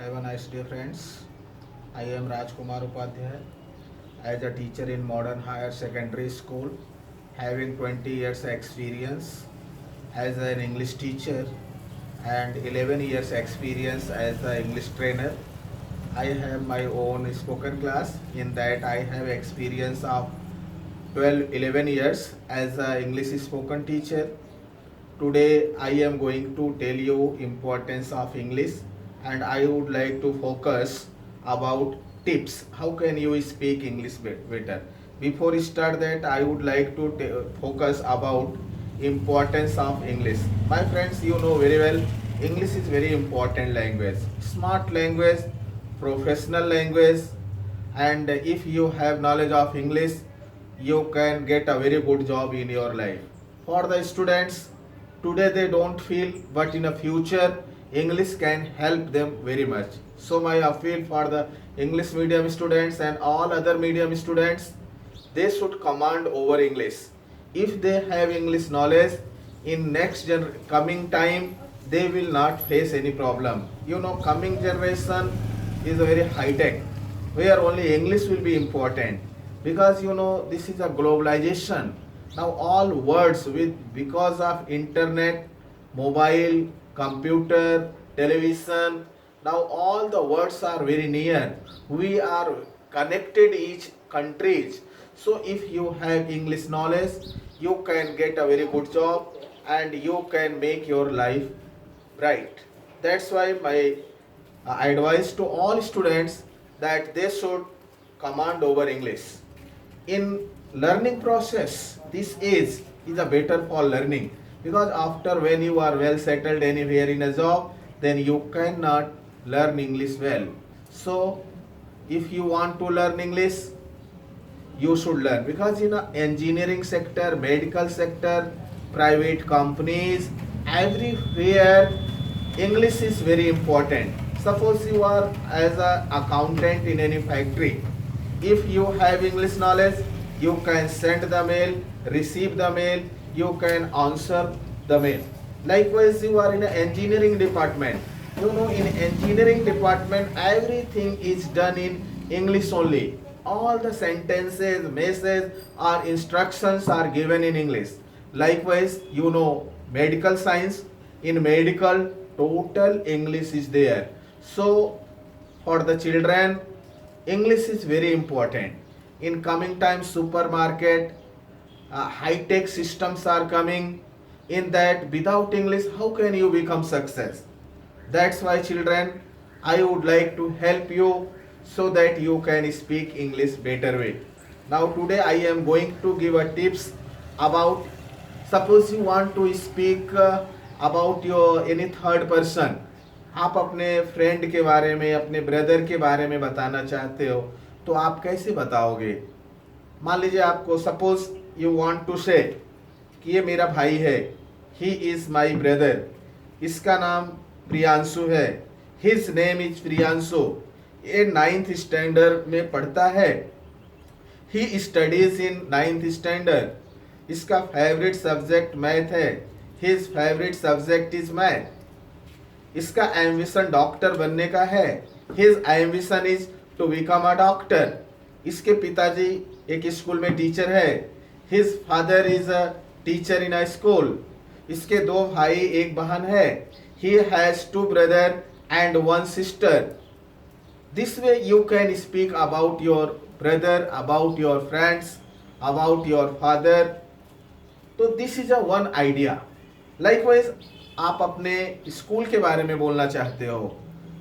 Have a nice day, friends. I am Rajkumar Upadhyay. As a teacher in modern higher secondary school, having 20 years experience as an English teacher and 11 years experience as an English trainer. I have my own spoken class. In that, I have experience of 11 years as an English spoken teacher. Today I am going to tell you importance of English, and I would like to focus about tips. How can you speak English better? Before we start that, I would like to focus about importance of English. My friends, you know very well English is very important language. Smart language, professional language, and if you have knowledge of English, you can get a very good job in your life. For the students, today they don't feel, but in the future, English can help them very much. So my appeal for the English medium students and all other medium students, they should command over English. If they have English knowledge, in next coming time, they will not face any problem. You know, coming generation is a very high tech, where only English will be important, because you know this is a globalization. Now all words with because of internet, mobile, computer, television, now all the words are very near. We are connected each countries. So if you have English knowledge, you can get a very good job and you can make your life bright. That's why my advice to all students that they should command over English. In learning process, this age is a better for learning, because after when you are well settled anywhere in a job, then you cannot learn English well. So if you want to learn English, you should learn, because in a engineering sector, medical sector, private companies, everywhere English is very important. Suppose you are as an accountant in any factory. If you have English knowledge, you can send the mail, receive the mail, you can answer the mail. Likewise, you are in an engineering department. You know, in engineering department, everything is done in English only. All the sentences, messages or instructions are given in English. Likewise, you know, medical science, in medical, total English is there. So, for the children, English is very important. In coming time, supermarket, high-tech systems are coming. In that, without English, how can you become success? That's why, children, I would like to help you so that you can speak English better way. Now today I am going to give a tips about, suppose you want to speak about your any third person. आप अपने friend के बारे में, अपने brother के बारे में बताना चाहते हो, तो आप कैसे बताओगे? मान लीजिए आपको, सपोज यू वांट टू से कि ये मेरा भाई है, ही इज माई ब्रदर, इसका नाम प्रियांशु है, हिज नेम इज प्रियांशु, ये 9th स्टैंडर्ड में पढ़ता है, he studies in 9th standard, इसका फेवरेट सब्जेक्ट मैथ है, his favourite subject is math, इसका एम्बिशन डॉक्टर बनने का है, his ambition is to become a doctor, इसके पिताजी एक स्कूल में टीचर है, his father is a teacher in a school, इसके 2 भाई एक बहन है, he has 2 brother and 1 sister. This way you can speak about your brother, about your friends, about your father. तो this is a one idea. Likewise, आप अपने school के बारे में बोलना चाहते हो,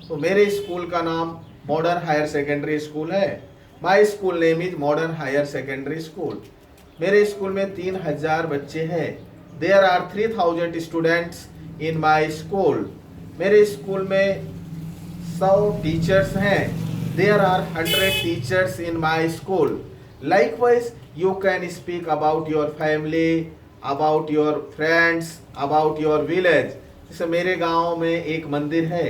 तो मेरे स्कूल का नाम मॉडर्न हायर सेकेंडरी स्कूल है. My school name is modern higher secondary school. मेरे स्कूल में 3000 बच्चे हैं. There are 3000 students in my school. मेरे स्कूल में 100 टीचर्स हैं. There are 100 teachers in my school. Likewise, you can speak about your family, about your friends, about your village. जैसे मेरे गांव में एक मंदिर है.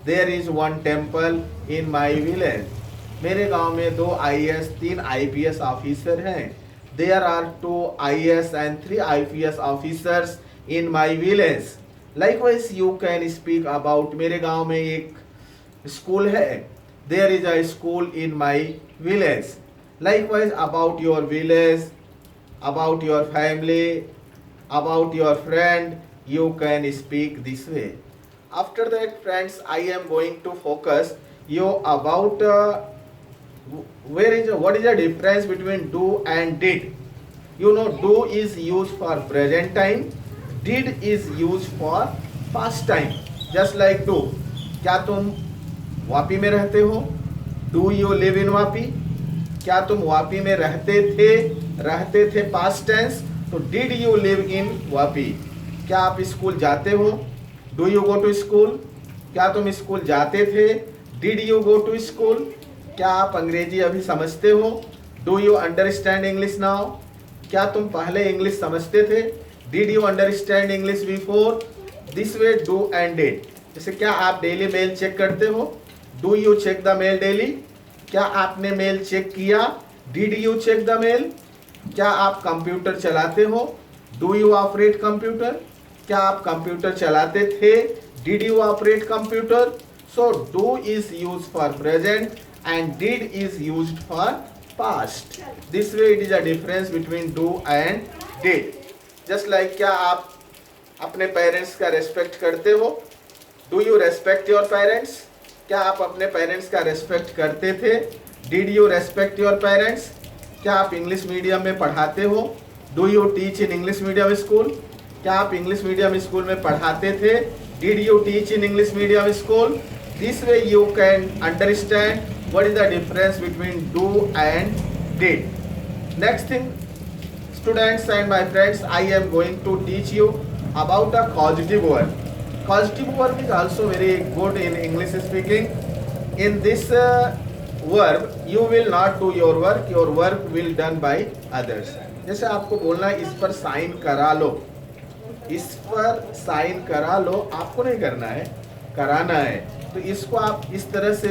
There is one temple in my village. मेरे गांव में 2 IAS 3 IPS ऑफिसर हैं. There are 2 IAS and 3 IPS officers in my village. Likewise, you can speak about, मेरे गांव में एक स्कूल है, there is a school in my village. Likewise, about your village, about your family, about your friend, you can speak this way. After that, friends, I am going to focus you about what is the difference between do and did. You know, do is used for present time, did is used for past time. Just like do. क्या तुम वापी में रहते हो? Do you live in Vapi? क्या तुम वापी में रहते थे पास्ट टेंस, तो did you live in Vapi. क्या आप स्कूल जाते हो? Do you go to school. क्या तुम स्कूल जाते थे? Did you go to school. क्या आप अंग्रेजी अभी समझते हो? Do you understand English now. क्या तुम पहले इंग्लिश समझते थे? Did you understand English before. This way do and did. जैसे क्या आप डेली मेल चेक करते हो? Do you check the mail daily. क्या आपने मेल चेक किया? Did you check the mail. क्या आप कंप्यूटर चलाते हो? Do you operate computer. क्या आप कंप्यूटर चलाते थे? Did you operate computer. So do is use for present and did is used for past. This way it is a difference between do and did. Just like क्या आप अपने parents का respect करते हो? Do you respect your parents. क्या आप अपने parents का रेस्पेक्ट करते थे? Did you respect your parents. क्या आप इंग्लिश मीडियम में पढ़ाते हो? Do you teach in English medium school. क्या आप इंग्लिश मीडियम स्कूल में पढ़ाते थे? Did you teach in English medium school. This way you can understand what is the difference between do and did. Next thing, students and my friends, I am going to teach you about a causative verb. Causative verb is also very good in English speaking. In this verb, you will not do your work will done by others. जैसे आपको बोलना है इस पर sign करा लो, इस पर sign करा लो, आपको नहीं करना है, कराना है. तो इसको आप इस तरह से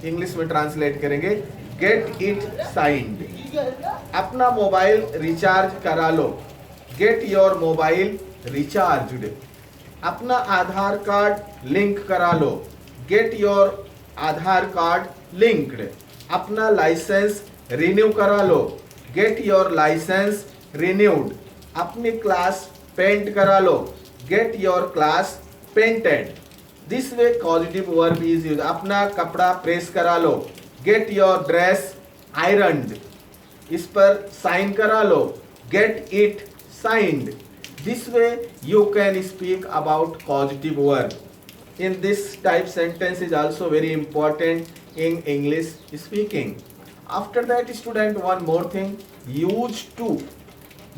इंग्लिश में ट्रांसलेट करेंगे, गेट इट साइंड. अपना मोबाइल रिचार्ज करा लो, गेट योर मोबाइल रिचार्ज्ड. अपना आधार कार्ड लिंक करा लो, get your Aadhaar card linked. अपना लाइसेंस रिन्यू करा लो, गेट योर लाइसेंस रिन्यूड. अपनी क्लास पेंट करा लो, get your class painted. This way causative verb is use. अपना कपड़ा प्रेस करा लो, गेट योर ड्रेस आयरन्ड. इस पर साइन करा लो, get it signed. This way you can speak about causative verb. In this type sentence is also very important in English speaking. After that, student, one more thing, used to.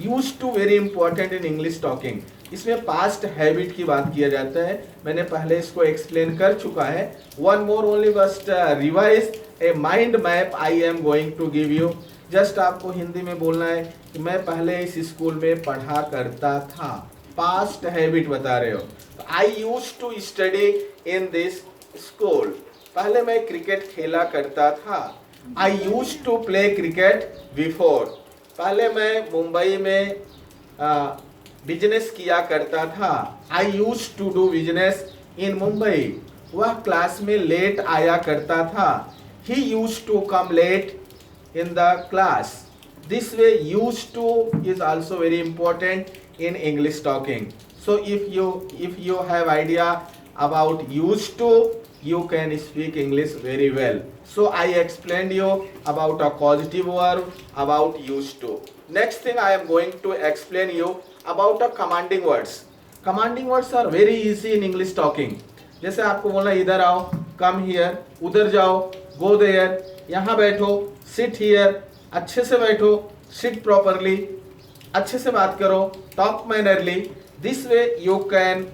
Used to very important in English talking. इसमें past habit की बात किया जाता है. मैंने पहले इसको explain कर चुका है. One more only bust revise a mind map I am going to give you. Just आपको हिंदी में बोलना है कि मैं पहले इस स्कूल में पढ़ा करता था. पास्ट हैबिट बता रहे हो. I use to study in this school. पहले मैं क्रिकेट खेला करता था. I use to play cricket before. पहले मैं मुंबई में बिजनेस किया करता था. I use to do business in Mumbai. वह क्लास में लेट आया करता था. He use to come late in the class. This way used to is also very important in English talking. So if you have idea about used to, you can speak English very well. So I explained you about a causative verb, about used to. Next thing I am going to explain you about a commanding words. Commanding words are very easy in English talking. जैसे आपको बोलना इधर आओ, come here, उधर जाओ, go there, यहाँ बैठो, sit here, अच्छे से बैठो, sit properly, अच्छे से बात करो, talk mannerly. This way you can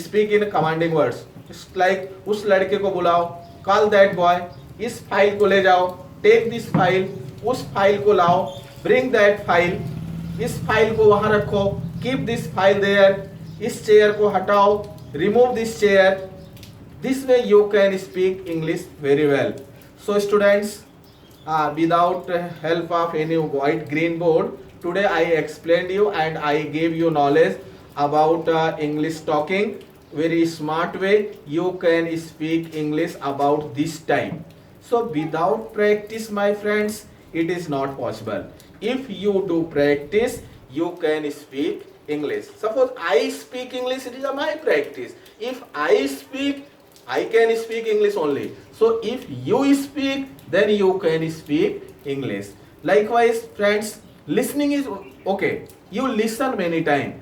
speak in commanding words. Just like उस लड़के को बुलाओ, call that boy, इस फाइल को ले जाओ, take this file, उस फाइल को लाओ, bring that file, इस फाइल को वहाँ रखो, keep this file there, इस चेयर को हटाओ, remove this chair. This way you can speak English very well. So students, without help of any white green board, today I explained you and I gave you knowledge about English talking. very smart way you can speak English about this time. So without practice, my friends, it is not possible. If you do practice, you can speak English. Suppose I speak English, it is my practice. If I speak, I can speak English only. So if you speak, then you can speak English. Likewise, friends, listening is okay. You listen many times.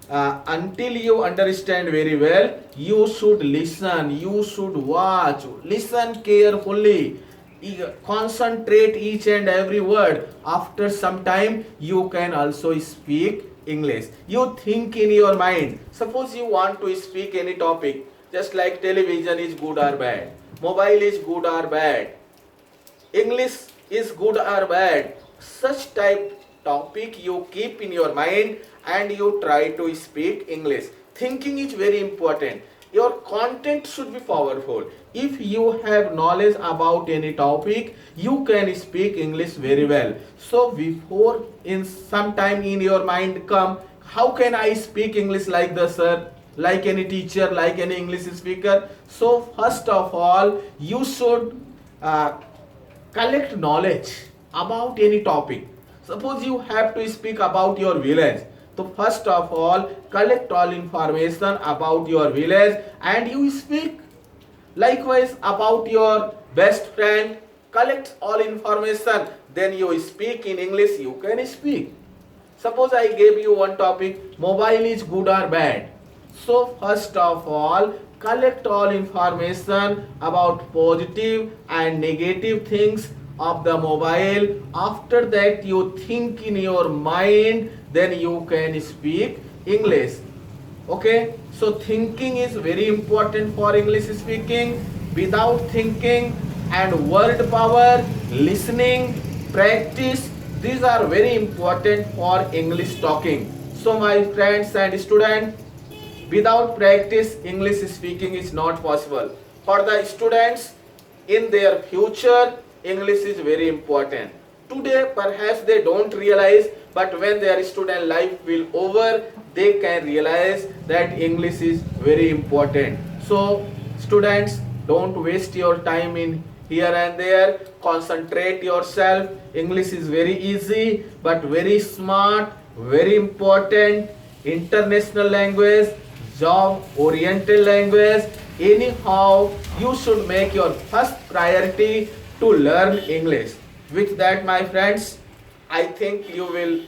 Until you understand very well, you should listen, you should watch, listen carefully, concentrate each and every word. After some time, you can also speak English. You think in your mind. Suppose you want to speak any topic, just like television is good or bad, mobile is good or bad, English is good or bad. Such type topic you keep in your mind and you try to speak English. Thinking is very important. Your content should be powerful. If you have knowledge about any topic, you can speak English very well. So before in some time in your mind come, how can I speak English like the sir, like any teacher, like any English speaker? So first of all, you should collect knowledge about any topic. Suppose you have to speak about your village. So first of all, collect all information about your village and you speak. Likewise, about your best friend, collect all information, then you speak in English, you can speak. Suppose I gave you one topic, mobile is good or bad. So first of all, collect all information about positive and negative things of the mobile. After that, you think in your mind, then you can speak English. Okay, so thinking is very important for English speaking. Without thinking and word power, listening, practice, these are very important for English talking. So my friends and students, without practice, English speaking is not possible. For the students, in their future, English is very important. Today, perhaps they don't realize, but when their student life will over, they can realize that English is very important. So, students, don't waste your time in here and there. Concentrate yourself. English is very easy, but very smart, very important. International language, job-oriented language. Anyhow, you should make your first priority to learn English. With that, my friends, I think you will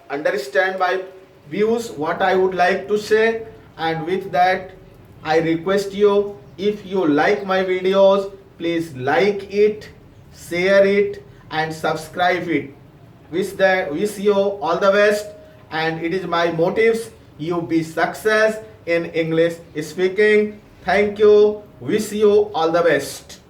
understand my views, what I would like to say. And with that, I request you, if you like my videos, please like it, share it and subscribe it. Wish you all the best, and it is my motives you be success in English speaking. Thank you. Wish you all the best.